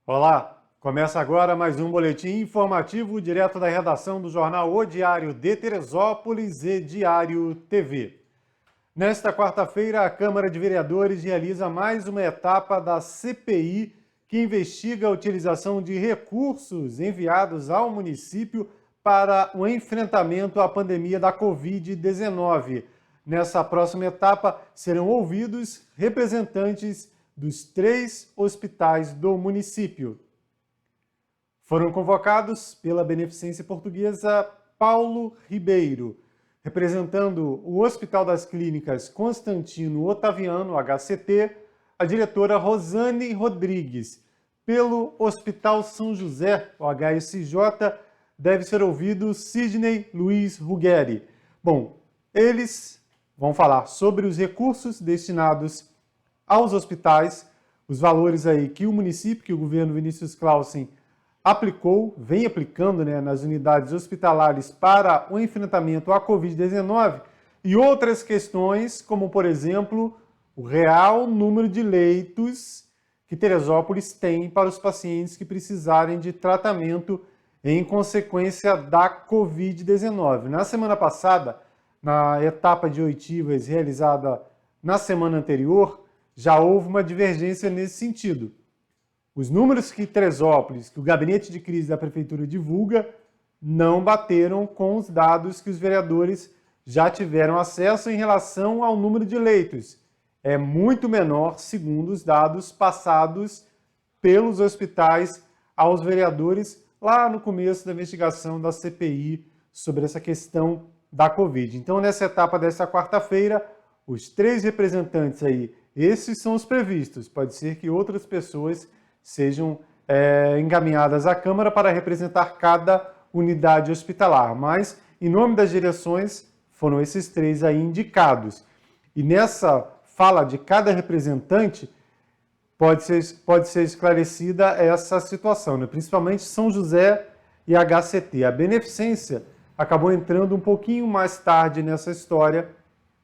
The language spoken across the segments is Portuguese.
Olá, começa agora mais um boletim informativo direto da redação do jornal O Diário de Teresópolis e Diário TV. Nesta quarta-feira, a Câmara de Vereadores realiza mais uma etapa da CPI que investiga a utilização de recursos enviados ao município para o enfrentamento à pandemia da Covid-19. Nessa próxima etapa, serão ouvidos representantes dos 3 hospitais do município. Foram convocados pela Beneficência Portuguesa Paulo Ribeiro, representando o Hospital das Clínicas Constantino Otaviano, HCT, a diretora Rosane Rodrigues. Pelo Hospital São José, o HSJ, deve ser ouvido Sidney Luiz Ruggeri. Bom, eles vão falar sobre os recursos destinados aos hospitais, os valores aí que o município, que o governo Vinícius Clausen vem aplicando, nas unidades hospitalares para o enfrentamento à Covid-19 e outras questões, como, por exemplo, o real número de leitos que Teresópolis tem para os pacientes que precisarem de tratamento em consequência da Covid-19. Na semana passada, na etapa de oitivas realizada na semana anterior, já houve uma divergência nesse sentido. Os números que Teresópolis, que o gabinete de crise da prefeitura divulga, não bateram com os dados que os vereadores já tiveram acesso em relação ao número de leitos. É muito menor, segundo os dados passados pelos hospitais aos vereadores lá no começo da investigação da CPI sobre essa questão da Covid. Então, nessa etapa dessa quarta-feira, os 3 representantes aí, esses são os previstos. Pode ser que outras pessoas sejam encaminhadas à Câmara para representar cada unidade hospitalar. Mas, em nome das direções, foram esses 3 aí indicados. E nessa fala de cada representante, pode ser esclarecida essa situação, principalmente São José e HCT. A Beneficência acabou entrando um pouquinho mais tarde nessa história.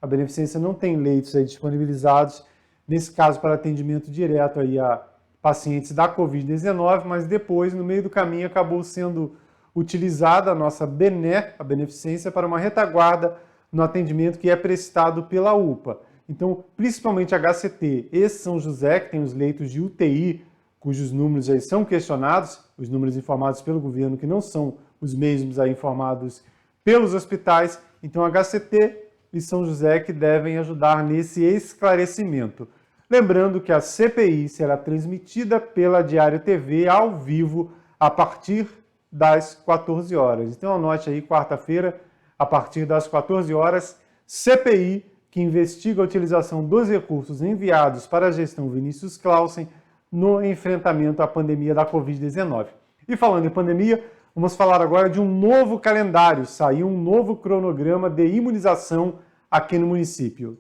A Beneficência não tem leitos aí disponibilizados, nesse caso para atendimento direto aí a pacientes da Covid-19, mas depois, no meio do caminho, acabou sendo utilizada a nossa a Beneficência, para uma retaguarda no atendimento que é prestado pela UPA. Então, principalmente HCT e São José, que tem os leitos de UTI, cujos números aí são questionados, os números informados pelo governo, que não são os mesmos aí informados pelos hospitais. Então, HCT e São José que devem ajudar nesse esclarecimento. Lembrando que a CPI será transmitida pela Diário TV ao vivo a partir das 14 horas. Então anote aí, quarta-feira, a partir das 14 horas, CPI, que investiga a utilização dos recursos enviados para a gestão Vinícius Clausen no enfrentamento à pandemia da Covid-19. E falando em pandemia, vamos falar agora de um novo calendário. Saiu um novo cronograma de imunização aqui no município.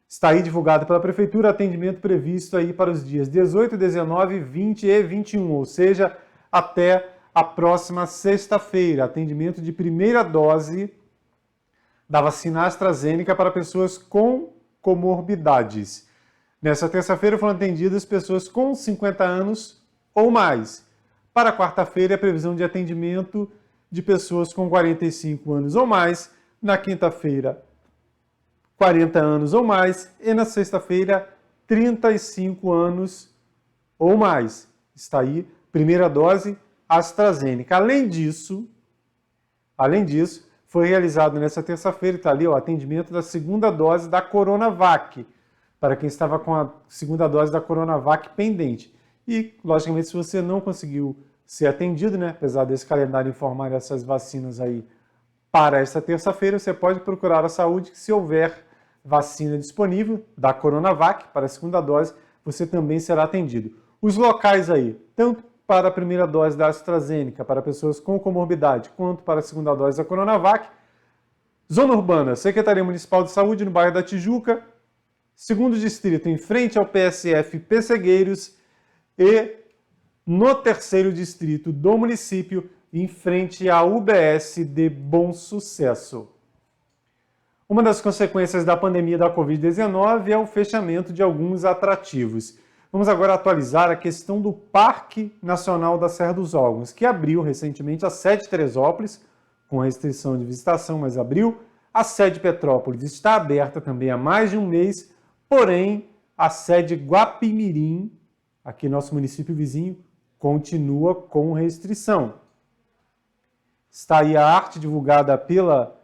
Está aí divulgado pela Prefeitura atendimento previsto aí para os dias 18, 19, 20 e 21, ou seja, até a próxima sexta-feira. Atendimento de primeira dose da vacina AstraZeneca para pessoas com comorbidades. Nessa terça-feira foram atendidas pessoas com 50 anos ou mais. Para quarta-feira, a previsão de atendimento de pessoas com 45 anos ou mais. Na quinta-feira, 40 anos ou mais, e na sexta-feira, 35 anos ou mais. Está aí, primeira dose AstraZeneca. Além disso, foi realizado nessa terça-feira, está ali o atendimento da segunda dose da Coronavac, para quem estava com a segunda dose da Coronavac pendente. E, logicamente, se você não conseguiu ser atendido, apesar desse calendário informar essas vacinas aí para esta terça-feira, você pode procurar a saúde, que se houver vacina disponível da Coronavac para a segunda dose, você também será atendido. Os locais aí, tanto para a primeira dose da AstraZeneca, para pessoas com comorbidade, quanto para a segunda dose da Coronavac. Zona Urbana, Secretaria Municipal de Saúde, no bairro da Tijuca. Segundo distrito, em frente ao PSF Pessegueiros. E no terceiro distrito do município, em frente à UBS de Bom Sucesso. Uma das consequências da pandemia da Covid-19 é o fechamento de alguns atrativos. Vamos agora atualizar a questão do Parque Nacional da Serra dos Órgãos, que abriu recentemente a sede de Teresópolis, com restrição de visitação, mas abriu. A sede de Petrópolis está aberta também há mais de um mês, porém a sede Guapimirim, aqui nosso município vizinho, continua com restrição. Está aí a arte divulgada pela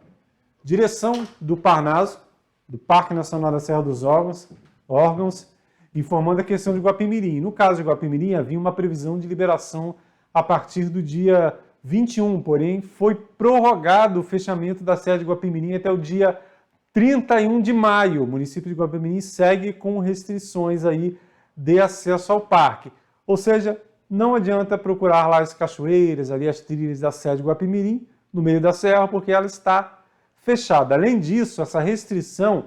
direção do Parnaso, do Parque Nacional da Serra dos Órgãos, informando a questão de Guapimirim. No caso de Guapimirim, havia uma previsão de liberação a partir do dia 21, porém foi prorrogado o fechamento da sede de Guapimirim até o dia 31 de maio. O município de Guapimirim segue com restrições aí de acesso ao parque. Ou seja, não adianta procurar lá as cachoeiras, ali as trilhas da sede de Guapimirim, no meio da serra, porque ela está fechada. Além disso, essa restrição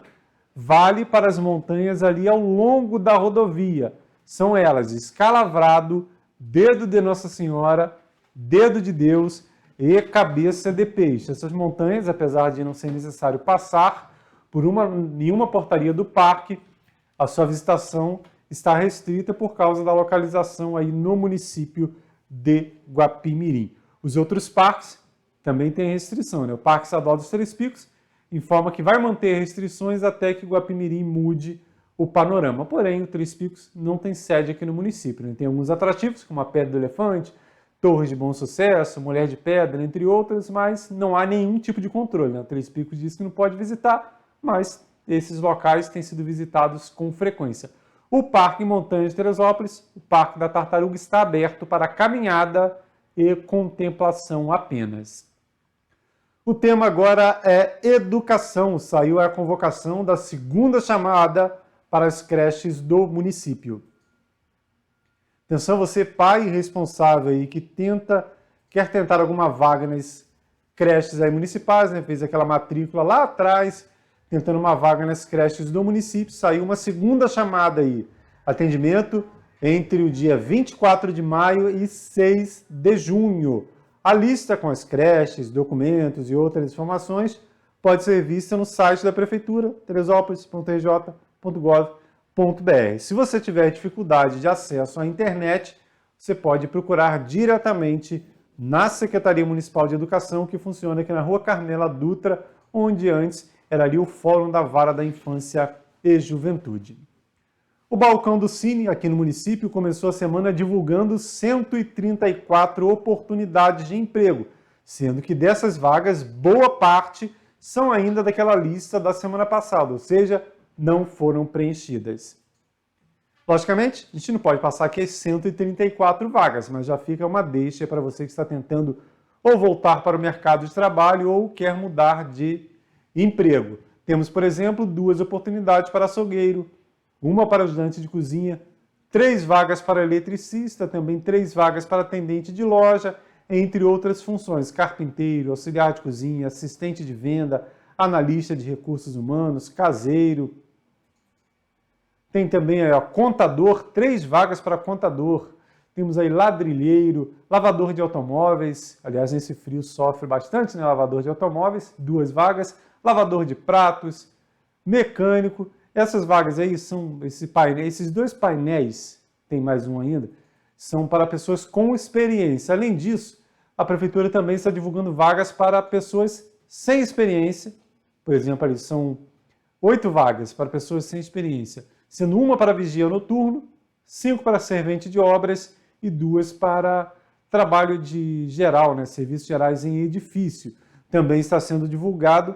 vale para as montanhas ali ao longo da rodovia. São elas Escalavrado, Dedo de Nossa Senhora, Dedo de Deus e Cabeça de Peixe. Essas montanhas, apesar de não ser necessário passar por nenhuma portaria do parque, a sua visitação está restrita por causa da localização aí no município de Guapimirim. Os outros parques também têm restrição, né? O Parque Estadual dos Três Picos informa que vai manter restrições até que Guapimirim mude o panorama. Porém, o Três Picos não tem sede aqui no município, né? Tem alguns atrativos, como a Pedra do Elefante, Torres de Bom Sucesso, Mulher de Pedra, entre outras, mas não há nenhum tipo de controle, né? O Três Picos diz que não pode visitar, mas esses locais têm sido visitados com frequência. O Parque Montanha de Teresópolis, o Parque da Tartaruga, está aberto para caminhada e contemplação apenas. O tema agora é educação. Saiu a convocação da segunda chamada para as creches do município. Atenção, você pai responsável aí que quer tentar alguma vaga nas creches aí municipais, né? Fez aquela matrícula lá atrás, tentando uma vaga nas creches do município. Saiu uma segunda chamada aí. Atendimento entre o dia 24 de maio e 6 de junho. A lista com as creches, documentos e outras informações pode ser vista no site da Prefeitura, teresópolis.rj.gov.br. Se você tiver dificuldade de acesso à internet, você pode procurar diretamente na Secretaria Municipal de Educação, que funciona aqui na Rua Carmela Dutra, onde antes era ali o Fórum da Vara da Infância e Juventude. O Balcão do Cine, aqui no município, começou a semana divulgando 134 oportunidades de emprego, sendo que dessas vagas, boa parte são ainda daquela lista da semana passada, ou seja, não foram preenchidas. Logicamente, a gente não pode passar aqui as 134 vagas, mas já fica uma deixa para você que está tentando ou voltar para o mercado de trabalho ou quer mudar de emprego. Temos, por exemplo, 2 oportunidades para açougueiro, uma para ajudante de cozinha, 3 vagas para eletricista, também 3 vagas para atendente de loja, entre outras funções, carpinteiro, auxiliar de cozinha, assistente de venda, analista de recursos humanos, caseiro. Tem também contador, 3 vagas para contador. Temos aí ladrilheiro, lavador de automóveis, aliás, nesse frio sofre bastante, né? Lavador de automóveis, 2 vagas, lavador de pratos, mecânico. Essas vagas aí são esses 2 painéis, tem mais um ainda, são para pessoas com experiência. Além disso, a Prefeitura também está divulgando vagas para pessoas sem experiência. Por exemplo, ali são 8 vagas para pessoas sem experiência, sendo uma para vigia noturno, 5 para servente de obras e 2 para trabalho de geral, né, serviços gerais em edifício. Também está sendo divulgado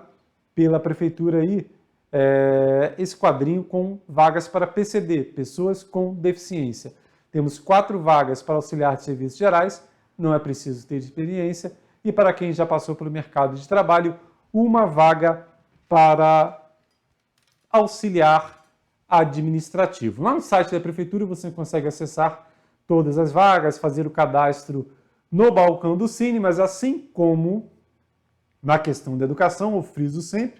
pela Prefeitura aí esse quadrinho com vagas para PCD, pessoas com deficiência. Temos 4 vagas para auxiliar de serviços gerais, não é preciso ter experiência, e para quem já passou pelo mercado de trabalho, 1 vaga para auxiliar administrativo. Lá no site da Prefeitura você consegue acessar todas as vagas, fazer o cadastro no balcão do Cine, mas assim como na questão da educação, eu friso sempre,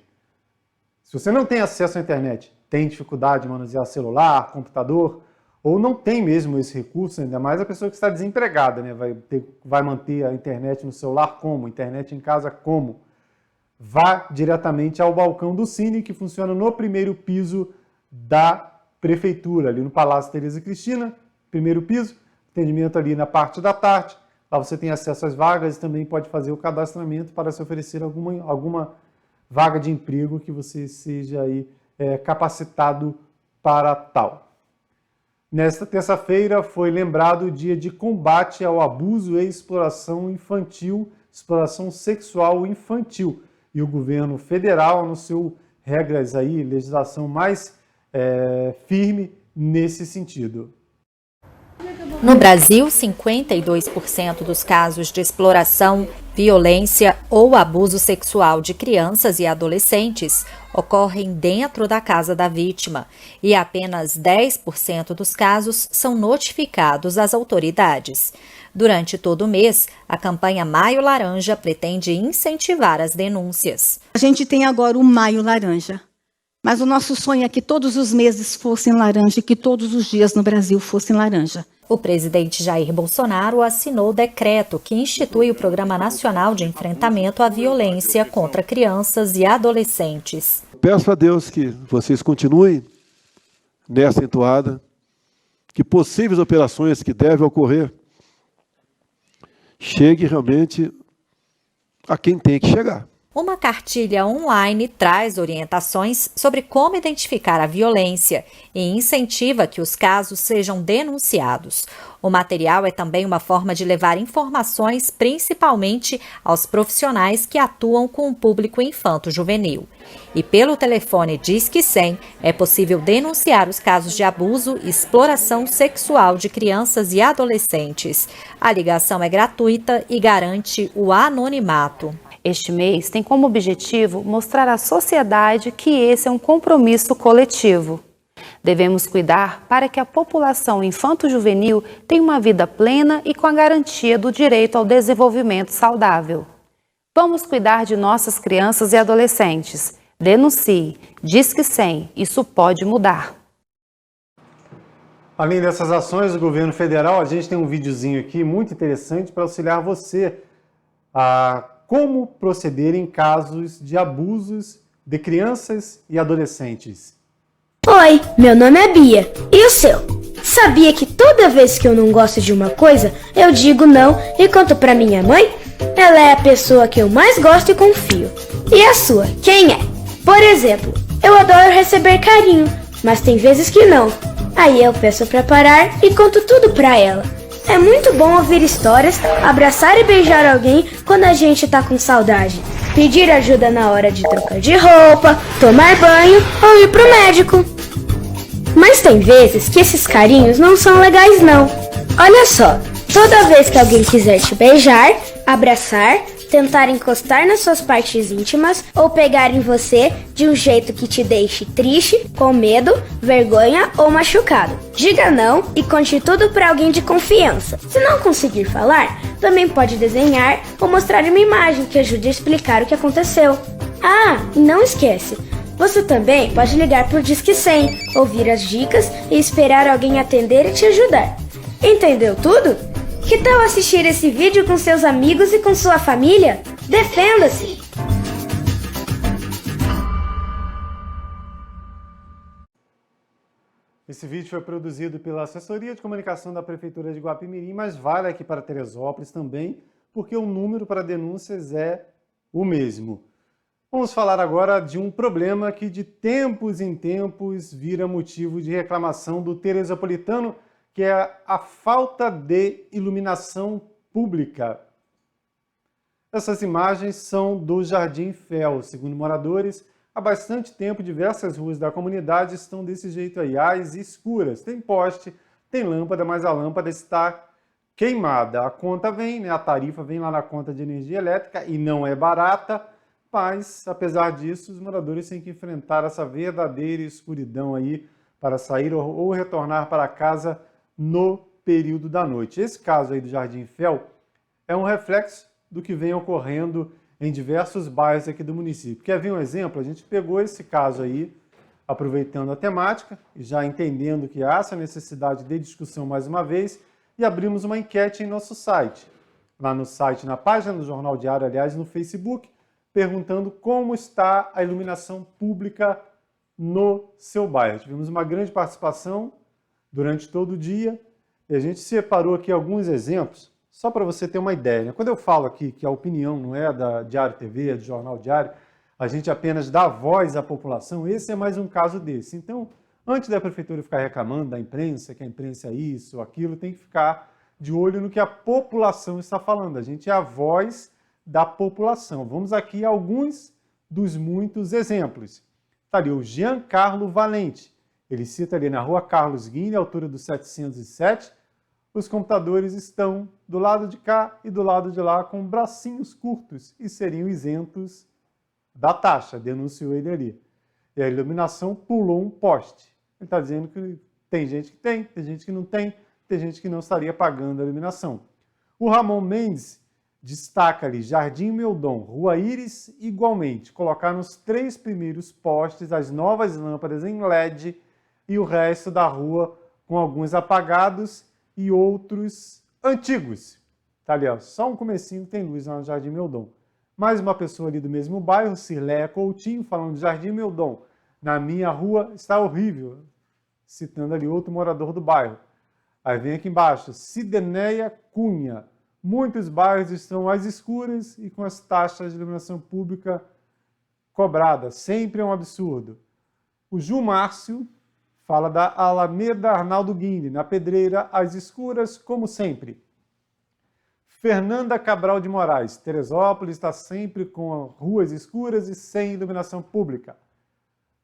se você não tem acesso à internet, tem dificuldade de manusear celular, computador, ou não tem mesmo esse recurso, ainda mais a pessoa que está desempregada, né? Vai manter a internet no celular como? Internet em casa como? Vá diretamente ao balcão do Cine, que funciona no primeiro piso da prefeitura, ali no Palácio Tereza Cristina, primeiro piso, atendimento ali na parte da tarde. Lá você tem acesso às vagas e também pode fazer o cadastramento para se oferecer alguma vaga de emprego que você seja aí capacitado para tal. Nesta terça-feira foi lembrado o dia de combate ao abuso e exploração infantil, exploração sexual infantil. E o governo federal anunciou regras aí, legislação mais firme nesse sentido. No Brasil, 52% dos casos de exploração, violência ou abuso sexual de crianças e adolescentes ocorrem dentro da casa da vítima e apenas 10% dos casos são notificados às autoridades. Durante todo o mês, a campanha Maio Laranja pretende incentivar as denúncias. A gente tem agora o Maio Laranja, mas o nosso sonho é que todos os meses fossem laranja e que todos os dias no Brasil fossem laranja. O presidente Jair Bolsonaro assinou o decreto que institui o Programa Nacional de Enfrentamento à Violência contra Crianças e Adolescentes. Peço a Deus que vocês continuem nessa entoada, que possíveis operações que devem ocorrer chegue realmente a quem tem que chegar. Uma cartilha online traz orientações sobre como identificar a violência e incentiva que os casos sejam denunciados. O material é também uma forma de levar informações principalmente aos profissionais que atuam com o público infanto-juvenil. E pelo telefone Disque 100 é possível denunciar os casos de abuso e exploração sexual de crianças e adolescentes. A ligação é gratuita e garante o anonimato. Este mês tem como objetivo mostrar à sociedade que esse é um compromisso coletivo. Devemos cuidar para que a população infanto-juvenil tenha uma vida plena e com a garantia do direito ao desenvolvimento saudável. Vamos cuidar de nossas crianças e adolescentes. Denuncie, Disque 100, isso pode mudar. Além dessas ações do governo federal, a gente tem um videozinho aqui muito interessante para auxiliar você a como proceder em casos de abusos de crianças e adolescentes. Oi, meu nome é Bia. E o seu? Sabia que toda vez que eu não gosto de uma coisa, eu digo não e conto pra minha mãe? Ela é a pessoa que eu mais gosto e confio. E a sua, quem é? Por exemplo, eu adoro receber carinho, mas tem vezes que não. Aí eu peço pra parar e conto tudo pra ela. É muito bom ouvir histórias, abraçar e beijar alguém quando a gente tá com saudade. Pedir ajuda na hora de trocar de roupa, tomar banho ou ir pro médico. Mas tem vezes que esses carinhos não são legais não. Olha só, toda vez que alguém quiser te beijar, abraçar, tentar encostar nas suas partes íntimas ou pegar em você de um jeito que te deixe triste, com medo, vergonha ou machucado. Diga não e conte tudo para alguém de confiança. Se não conseguir falar, também pode desenhar ou mostrar uma imagem que ajude a explicar o que aconteceu. Ah, e não esquece, você também pode ligar por Disque 100, ouvir as dicas e esperar alguém atender e te ajudar. Entendeu tudo? Que tal assistir esse vídeo com seus amigos e com sua família? Defenda-se! Esse vídeo foi produzido pela Assessoria de Comunicação da Prefeitura de Guapimirim, mas vale aqui para Teresópolis também, porque o número para denúncias é o mesmo. Vamos falar agora de um problema que de tempos em tempos vira motivo de reclamação do teresopolitano, que é a falta de iluminação pública. Essas imagens são do Jardim Fel. Segundo moradores, há bastante tempo diversas ruas da comunidade estão desse jeito aí, às escuras. Tem poste, tem lâmpada, mas a lâmpada está queimada. A conta vem, né? A tarifa vem lá na conta de energia elétrica e não é barata, mas apesar disso, os moradores têm que enfrentar essa verdadeira escuridão aí para sair ou retornar para casa no período da noite. Esse caso aí do Jardim Fel é um reflexo do que vem ocorrendo em diversos bairros aqui do município. Quer ver um exemplo? A gente pegou esse caso aí, aproveitando a temática e já entendendo que há essa necessidade de discussão mais uma vez, e abrimos uma enquete em nosso site. Lá no site, na página do Jornal Diário, aliás, no Facebook, perguntando como está a iluminação pública no seu bairro. Tivemos uma grande participação durante todo o dia e a gente separou aqui alguns exemplos, só para você ter uma ideia, né? Quando eu falo aqui que a opinião não é da Diário TV, é do Jornal Diário, a gente apenas dá voz à população, esse é mais um caso desse. Então, antes da prefeitura ficar reclamando da imprensa, que a imprensa é isso ou aquilo, tem que ficar de olho no que a população está falando. A gente é a voz da população. Vamos aqui a alguns dos muitos exemplos. Está ali o Giancarlo Valente. Ele cita ali na rua Carlos Guine, altura do 707, os computadores estão do lado de cá e do lado de lá com bracinhos curtos e seriam isentos da taxa, denunciou ele ali. E a iluminação pulou um poste. Ele está dizendo que tem gente que tem gente que não tem gente que não estaria pagando a iluminação. O Ramon Mendes destaca ali Jardim Meudon, Rua Íris, igualmente. Colocaram os 3 primeiros postes, as novas lâmpadas em LED e o resto da rua com alguns apagados e outros antigos. Tá ali, ó, só um comecinho tem luz lá no Jardim Meudon. Mais uma pessoa ali do mesmo bairro, Cirleia Coutinho, falando de Jardim Meudon. Na minha rua está horrível, citando ali outro morador do bairro. Aí vem aqui embaixo, Sideneia Cunha. Muitos bairros estão às escuras e com as taxas de iluminação pública cobradas. Sempre é um absurdo. O Ju Márcio fala da Alameda Arnaldo Guine, na Pedreira, às escuras, como sempre. Fernanda Cabral de Moraes, Teresópolis está sempre com ruas escuras e sem iluminação pública.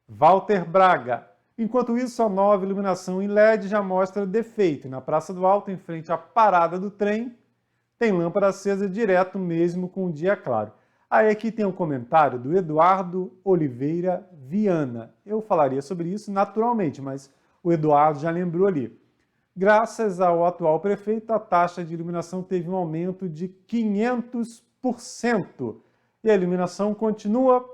Walter Braga. Enquanto isso, a nova iluminação em LED já mostra defeito. Na Praça do Alto, em frente à parada do trem, tem lâmpada acesa direto mesmo com o dia claro. Aí aqui tem um comentário do Eduardo Oliveira Viana. Eu falaria sobre isso naturalmente, mas o Eduardo já lembrou ali. Graças ao atual prefeito, a taxa de iluminação teve um aumento de 500%. E a iluminação continua,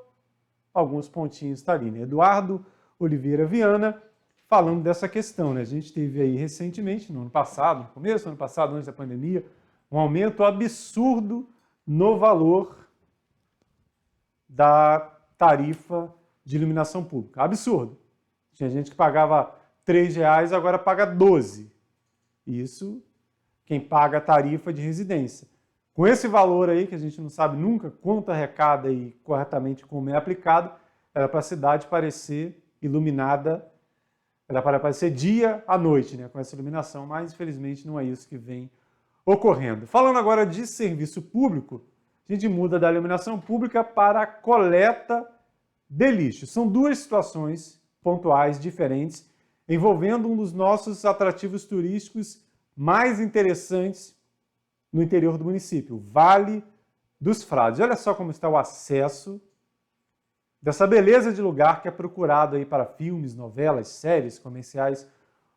alguns pontinhos está ali, né? Eduardo Oliveira Viana falando dessa questão, né? A gente teve aí recentemente, no ano passado, no começo do ano passado, antes da pandemia, um aumento absurdo no valor da tarifa de iluminação pública. Absurdo. Tinha gente que pagava R$3, agora paga 12. Isso quem paga a tarifa de residência. Com esse valor aí, que a gente não sabe nunca quanto arrecada e corretamente como é aplicado, era para a cidade parecer iluminada, era para parecer dia à noite, né, com essa iluminação, mas infelizmente não é isso que vem ocorrendo. Falando agora de serviço público, a gente muda da iluminação pública para a coleta de lixo. São duas situações pontuais diferentes, envolvendo um dos nossos atrativos turísticos mais interessantes no interior do município, o Vale dos Frades. Olha só como está o acesso dessa beleza de lugar que é procurado aí para filmes, novelas, séries, comerciais.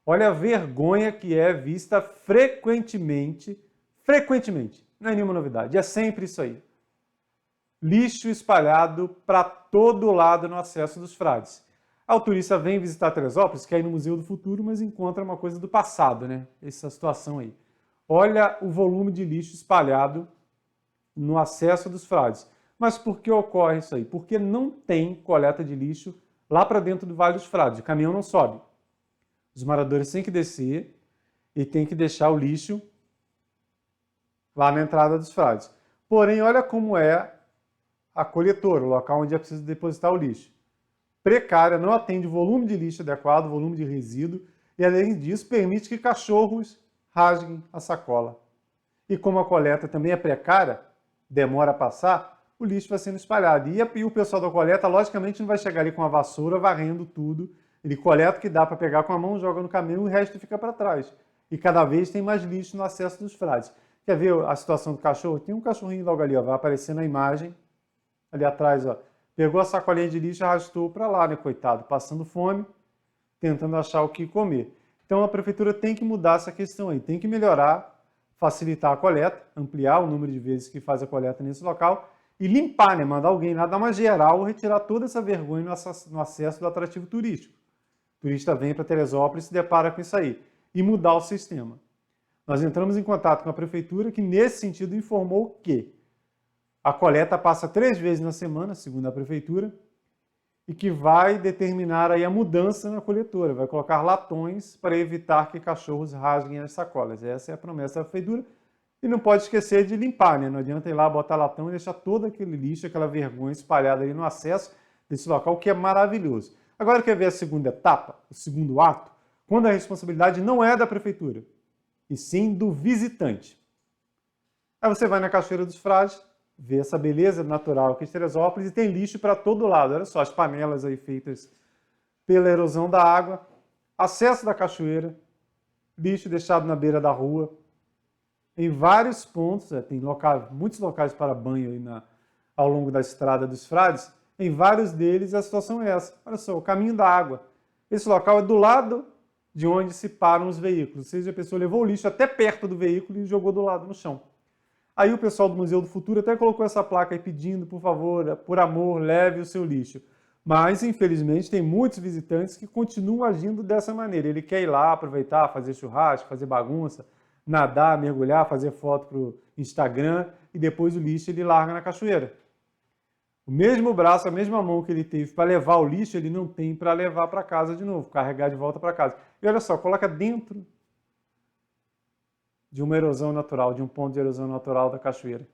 Olha a vergonha que é vista frequentemente, não é nenhuma novidade, é sempre isso aí. Lixo espalhado para todo lado no acesso dos Frades. O turista vem visitar Teresópolis, quer ir no Museu do Futuro, mas encontra uma coisa do passado, né? Essa situação aí. Olha o volume de lixo espalhado no acesso dos Frades. Mas por que ocorre isso aí? Porque não tem coleta de lixo lá para dentro do Vale dos Frades. O caminhão não sobe. Os moradores têm que descer e têm que deixar o lixo lá na entrada dos Frades. Porém, olha como é a coletora, o local onde é preciso depositar o lixo. Precária, não atende o volume de lixo adequado, o volume de resíduo, e além disso permite que cachorros rasguem a sacola. E como a coleta também é precária, demora a passar, o lixo vai sendo espalhado. E o pessoal da coleta, logicamente, não vai chegar ali com a vassoura varrendo tudo. Ele coleta o que dá para pegar com a mão, joga no caminhão e o resto fica para trás. E cada vez tem mais lixo no acesso dos Frades. Quer ver a situação do cachorro? Tem um cachorrinho logo ali, ó, vai aparecer na imagem, ali atrás, ó. Pegou a sacolinha de lixo e arrastou para lá, né, coitado, passando fome, tentando achar o que comer. Então a prefeitura tem que mudar essa questão aí, tem que melhorar, facilitar a coleta, ampliar o número de vezes que faz a coleta nesse local e limpar, né, mandar alguém lá dar uma geral, retirar toda essa vergonha no acesso do atrativo turístico. O turista vem para Teresópolis e se depara com isso aí e mudar o sistema. Nós entramos em contato com a prefeitura que nesse sentido informou que a coleta passa 3 vezes na semana, segundo a prefeitura, e que vai determinar aí a mudança na coletora, vai colocar latões para evitar que cachorros rasguem as sacolas. Essa é a promessa da prefeitura. E não pode esquecer de limpar, né? Não adianta ir lá, botar latão e deixar todo aquele lixo, aquela vergonha espalhada aí no acesso desse local, que é maravilhoso. Agora quer ver a segunda etapa, o segundo ato, quando a responsabilidade não é da prefeitura, e sim do visitante. Aí você vai na Cachoeira dos Frades, vê essa beleza natural aqui de Teresópolis e tem lixo para todo lado. Olha só, as panelas aí feitas pela erosão da água, acesso da cachoeira, lixo deixado na beira da rua, em vários pontos, tem muitos locais para banho aí ao longo da estrada dos Frades, em vários deles a situação é essa. Olha só, o caminho da água. Esse local é do lado de onde se param os veículos, ou seja, a pessoa levou o lixo até perto do veículo e jogou do lado no chão. Aí o pessoal do Museu do Futuro até colocou essa placa aí pedindo, por favor, por amor, leve o seu lixo. Mas, infelizmente, tem muitos visitantes que continuam agindo dessa maneira. Ele quer ir lá, aproveitar, fazer churrasco, fazer bagunça, nadar, mergulhar, fazer foto para o Instagram e depois o lixo ele larga na cachoeira. O mesmo braço, a mesma mão que ele teve para levar o lixo, ele não tem para levar para casa de novo, carregar de volta para casa. E olha só, coloca dentro de uma erosão natural, de um ponto de erosão natural da cachoeira.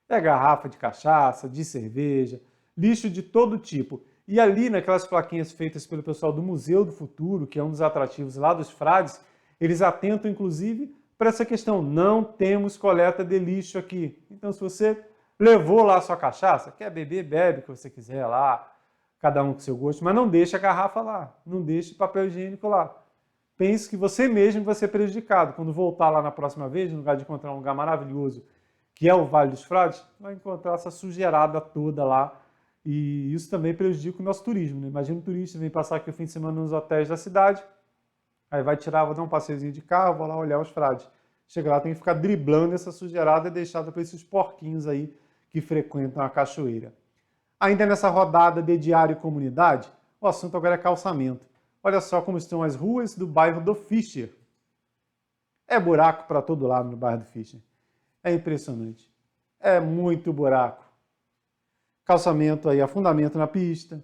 É garrafa de cachaça, de cerveja, lixo de todo tipo. E ali, naquelas plaquinhas feitas pelo pessoal do Museu do Futuro, que é um dos atrativos lá dos Frades, eles atentam, inclusive, para essa questão. Não temos coleta de lixo aqui. Então, se você levou lá a sua cachaça, quer beber, bebe o que você quiser lá, cada um com seu gosto, mas não deixe a garrafa lá, não deixe papel higiênico lá. Pense que você mesmo vai ser prejudicado. Quando voltar lá na próxima vez, no lugar de encontrar um lugar maravilhoso, que é o Vale dos Frades, vai encontrar essa sujeirada toda lá. E isso também prejudica o nosso turismo, né? Imagina um turista vem passar aqui o fim de semana nos hotéis da cidade, aí vai tirar, vou dar um passeiozinho de carro, vou lá olhar os frades. Chega lá, tem que ficar driblando essa sujeirada deixada por esses porquinhos aí que frequentam a cachoeira. Ainda nessa rodada de diário e comunidade, o assunto agora é calçamento. Olha só como estão as ruas do bairro do Fischer. É buraco para todo lado no bairro do Fischer. É impressionante. É muito buraco. Calçamento aí, afundamento na pista,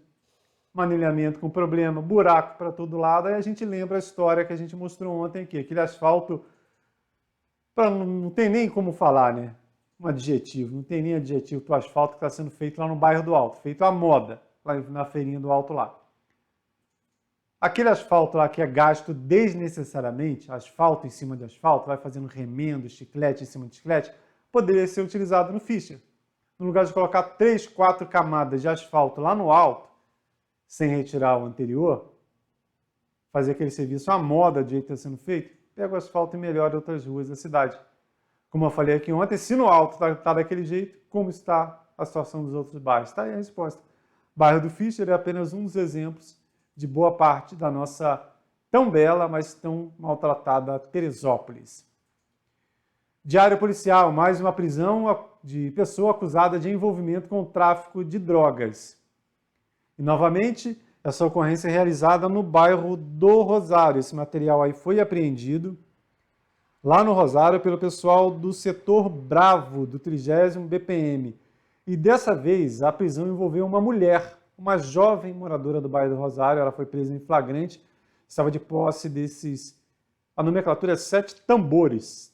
manilhamento com problema, buraco para todo lado. Aí a gente lembra a história que a gente mostrou ontem aqui. Aquele asfalto, não tem nem como falar, né? Um adjetivo, não tem nem adjetivo para o asfalto que está sendo feito lá no bairro do Alto, feito à moda, lá na feirinha do Alto lá. Aquele asfalto lá que é gasto desnecessariamente, asfalto em cima de asfalto, vai fazendo remendo, chiclete em cima de chiclete, poderia ser utilizado no Fischer. No lugar de colocar 3, 4 camadas de asfalto lá no alto, sem retirar o anterior, fazer aquele serviço à moda do jeito que está sendo feito, pega o asfalto e melhora outras ruas da cidade. Como eu falei aqui ontem, se no alto está daquele jeito, como está a situação dos outros bairros? Está aí a resposta. O bairro do Fischer é apenas um dos exemplos de boa parte da nossa tão bela, mas tão maltratada Teresópolis. Diário policial, mais uma prisão de pessoa acusada de envolvimento com o tráfico de drogas. E, novamente, essa ocorrência é realizada no bairro do Rosário. Esse material aí foi apreendido lá no Rosário pelo pessoal do setor Bravo, do 30º BPM. E dessa vez, a prisão envolveu uma mulher, uma jovem moradora do bairro do Rosário. Ela foi presa em flagrante, estava de posse desses, a nomenclatura é 7 tambores.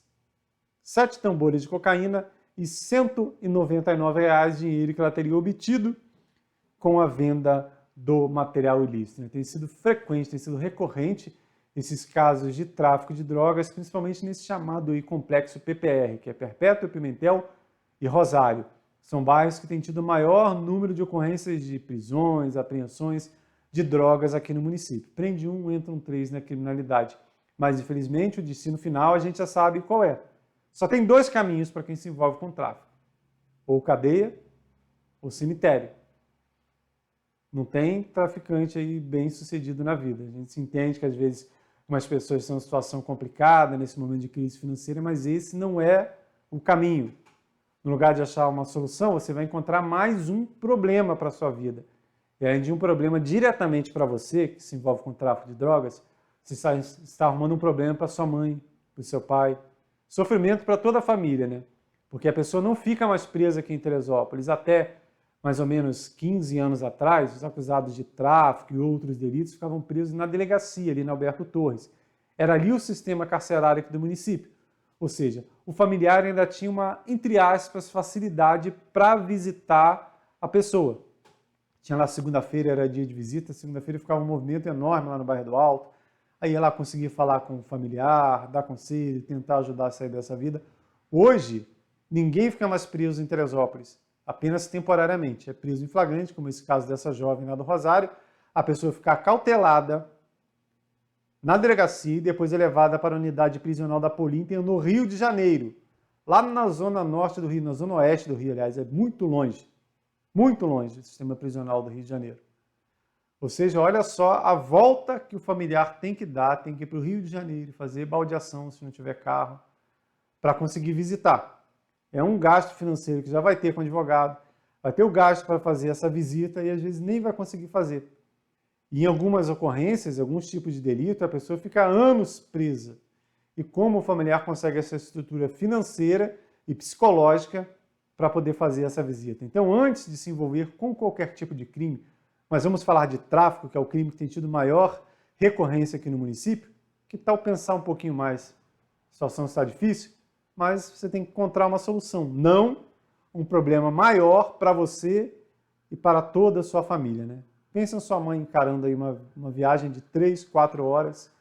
7 tambores de cocaína e R$ 199 dinheiro que ela teria obtido com a venda do material ilícito. Tem sido frequente, tem sido recorrente esses casos de tráfico de drogas, principalmente nesse chamado aí complexo PPR, que é Perpétua, Pimentel e Rosário. São bairros que têm tido o maior número de ocorrências de prisões, apreensões de drogas aqui no município. Prende um, entram 3 na criminalidade. Mas, infelizmente, o destino final a gente já sabe qual é. Só tem 2 caminhos para quem se envolve com tráfico. Ou cadeia, ou cemitério. Não tem traficante aí bem sucedido na vida. A gente se entende que às vezes algumas pessoas estão em uma situação complicada nesse momento de crise financeira, mas esse não é o caminho. No lugar de achar uma solução, você vai encontrar mais um problema para a sua vida. E além de um problema diretamente para você, que se envolve com tráfico de drogas, você está arrumando um problema para sua mãe, para o seu pai. Sofrimento para toda a família, né? Porque a pessoa não fica mais presa aqui em Teresópolis até mais ou menos 15 anos atrás, os acusados de tráfico e outros delitos ficavam presos na delegacia, ali na Alberto Torres. Era ali o sistema carcerário aqui do município. Ou seja, o familiar ainda tinha uma, entre aspas, facilidade para visitar a pessoa. Tinha lá segunda-feira, era dia de visita, segunda-feira ficava um movimento enorme lá no bairro do Alto. Aí ia lá conseguir falar com o familiar, dar conselho, tentar ajudar a sair dessa vida. Hoje, ninguém fica mais preso em Teresópolis, apenas temporariamente. É preso em flagrante, como esse caso dessa jovem lá do Rosário. A pessoa fica cautelada na delegacia e depois é levada para a unidade prisional da Polímpia no Rio de Janeiro. Lá na zona norte do Rio, na zona oeste do Rio, aliás, é muito longe do sistema prisional do Rio de Janeiro. Ou seja, olha só a volta que o familiar tem que dar, tem que ir para o Rio de Janeiro, fazer baldeação se não tiver carro, para conseguir visitar. É um gasto financeiro que já vai ter com o advogado, vai ter o gasto para fazer essa visita e às vezes nem vai conseguir fazer. E em algumas ocorrências, alguns tipos de delito, a pessoa fica anos presa. E como o familiar consegue essa estrutura financeira e psicológica para poder fazer essa visita? Então, antes de se envolver com qualquer tipo de crime, mas vamos falar de tráfico, que é o crime que tem tido maior recorrência aqui no município, que tal pensar um pouquinho mais? A situação está difícil, mas você tem que encontrar uma solução, não um problema maior para você e para toda a sua família, né? Pensa em sua mãe encarando aí uma viagem de 3, 4 horas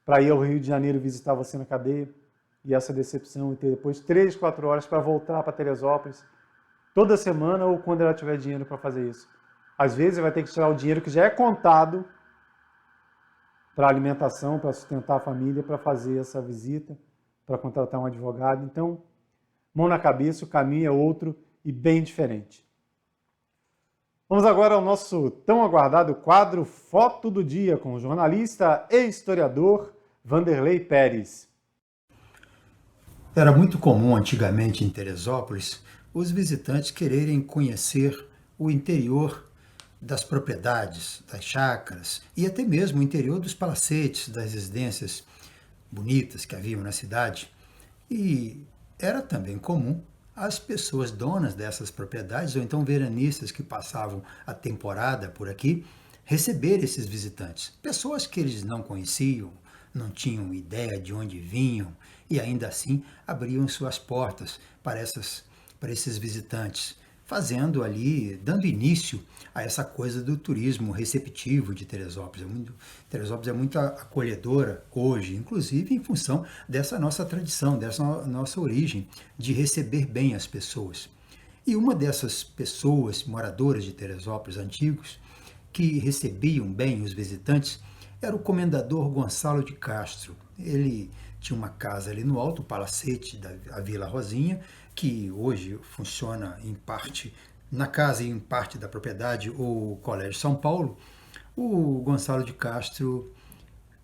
para ir ao Rio de Janeiro visitar você na cadeia e essa decepção e ter depois 3, 4 horas para voltar para Teresópolis toda semana ou quando ela tiver dinheiro para fazer isso. Às vezes vai ter que tirar o dinheiro que já é contado para alimentação, para sustentar a família, para fazer essa visita, para contratar um advogado. Então, mão na cabeça, o caminho é outro e bem diferente. Vamos agora ao nosso tão aguardado quadro Foto do Dia, com o jornalista e historiador Vanderlei Pérez. Era muito comum antigamente em Teresópolis os visitantes quererem conhecer o interior das propriedades, das chácaras e até mesmo o interior dos palacetes, das residências bonitas que haviam na cidade. E era também comum as pessoas donas dessas propriedades, ou então veranistas que passavam a temporada por aqui, receber esses visitantes. Pessoas que eles não conheciam, não tinham ideia de onde vinham, e ainda assim abriam suas portas para esses visitantes, fazendo ali, dando início a essa coisa do turismo receptivo de Teresópolis. Teresópolis é muito acolhedora hoje, inclusive em função dessa nossa tradição, dessa nossa origem de receber bem as pessoas. E uma dessas pessoas, moradoras de Teresópolis antigos, que recebiam bem os visitantes, era o comendador Gonçalo de Castro. Ele tinha uma casa ali no alto, o palacete da Vila Rosinha, que hoje funciona em parte na casa e em parte da propriedade o Colégio São Paulo. O Gonçalo de Castro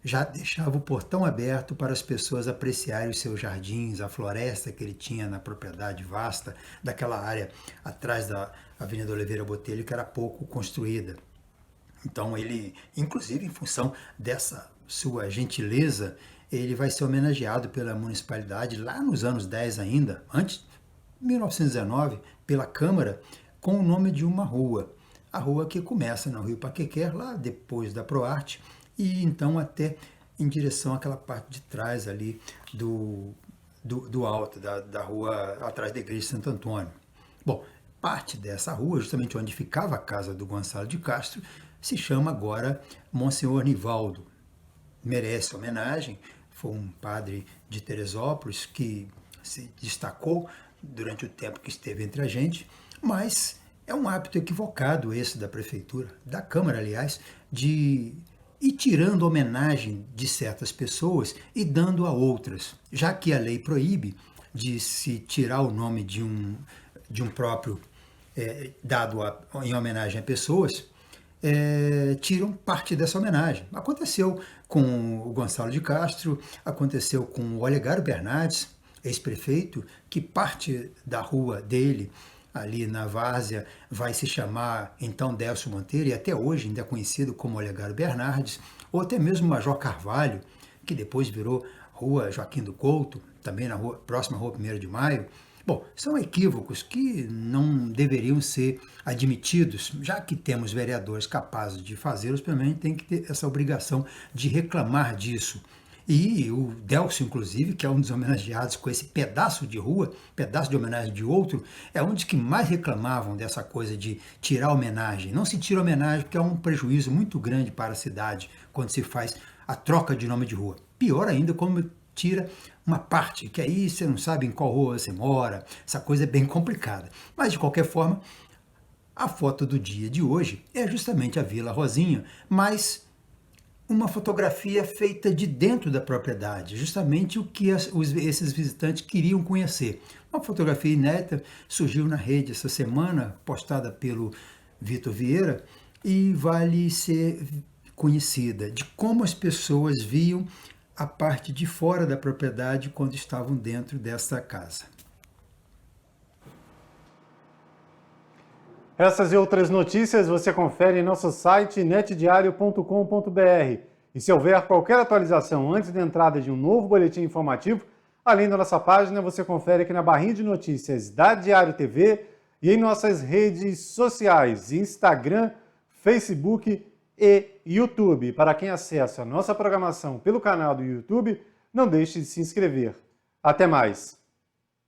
já deixava o portão aberto para as pessoas apreciarem os seus jardins, a floresta que ele tinha na propriedade vasta daquela área atrás da Avenida Oliveira Botelho, que era pouco construída. Então ele, inclusive em função dessa sua gentileza, ele vai ser homenageado pela municipalidade lá nos anos 10 ainda, antes de 1919, pela Câmara, com o nome de uma rua. A rua que começa no Rio Paquequer, lá depois da Proarte, e então até em direção àquela parte de trás ali do alto, da rua atrás da igreja de Santo Antônio. Bom, parte dessa rua, justamente onde ficava a casa do Gonçalo de Castro, se chama agora Monsenhor Nivaldo. Merece homenagem, foi um padre de Teresópolis que se destacou durante o tempo que esteve entre a gente, mas é um hábito equivocado esse da prefeitura, da Câmara, aliás, de ir tirando homenagem de certas pessoas e dando a outras, já que a lei proíbe de se tirar o nome de um próprio dado em homenagem a pessoas, tiram parte dessa homenagem. Aconteceu com o Gonçalo de Castro, aconteceu com o Olegário Bernardes, ex-prefeito, que parte da rua dele, ali na Várzea, vai se chamar então Délcio Monteiro, e até hoje ainda é conhecido como Olegário Bernardes, ou até mesmo Major Carvalho, que depois virou Rua Joaquim do Couto, também na próxima Rua 1º de Maio. Bom, são equívocos que não deveriam ser admitidos, já que temos vereadores capazes de fazê-los, pelo menos tem que ter essa obrigação de reclamar disso. E o Delcio, inclusive, que é um dos homenageados com esse pedaço de rua, pedaço de homenagem de outro, é um dos que mais reclamavam dessa coisa de tirar a homenagem. Não se tira a homenagem porque é um prejuízo muito grande para a cidade quando se faz a troca de nome de rua. Pior ainda, como tira uma parte, que aí você não sabe em qual rua você mora, essa coisa é bem complicada. Mas, de qualquer forma, a foto do dia de hoje é justamente a Vila Rosinha, mas uma fotografia feita de dentro da propriedade, justamente o que esses visitantes queriam conhecer. Uma fotografia inédita, surgiu na rede essa semana, postada pelo Vitor Vieira, e vale ser conhecida, de como as pessoas viam a parte de fora da propriedade quando estavam dentro dessa casa. Essas e outras notícias você confere em nosso site netdiario.com.br. E se houver qualquer atualização antes da entrada de um novo boletim informativo, além da nossa página, você confere aqui na barrinha de notícias da Diário TV e em nossas redes sociais, Instagram, Facebook e YouTube. Para quem acessa a nossa programação pelo canal do YouTube, não deixe de se inscrever. Até mais!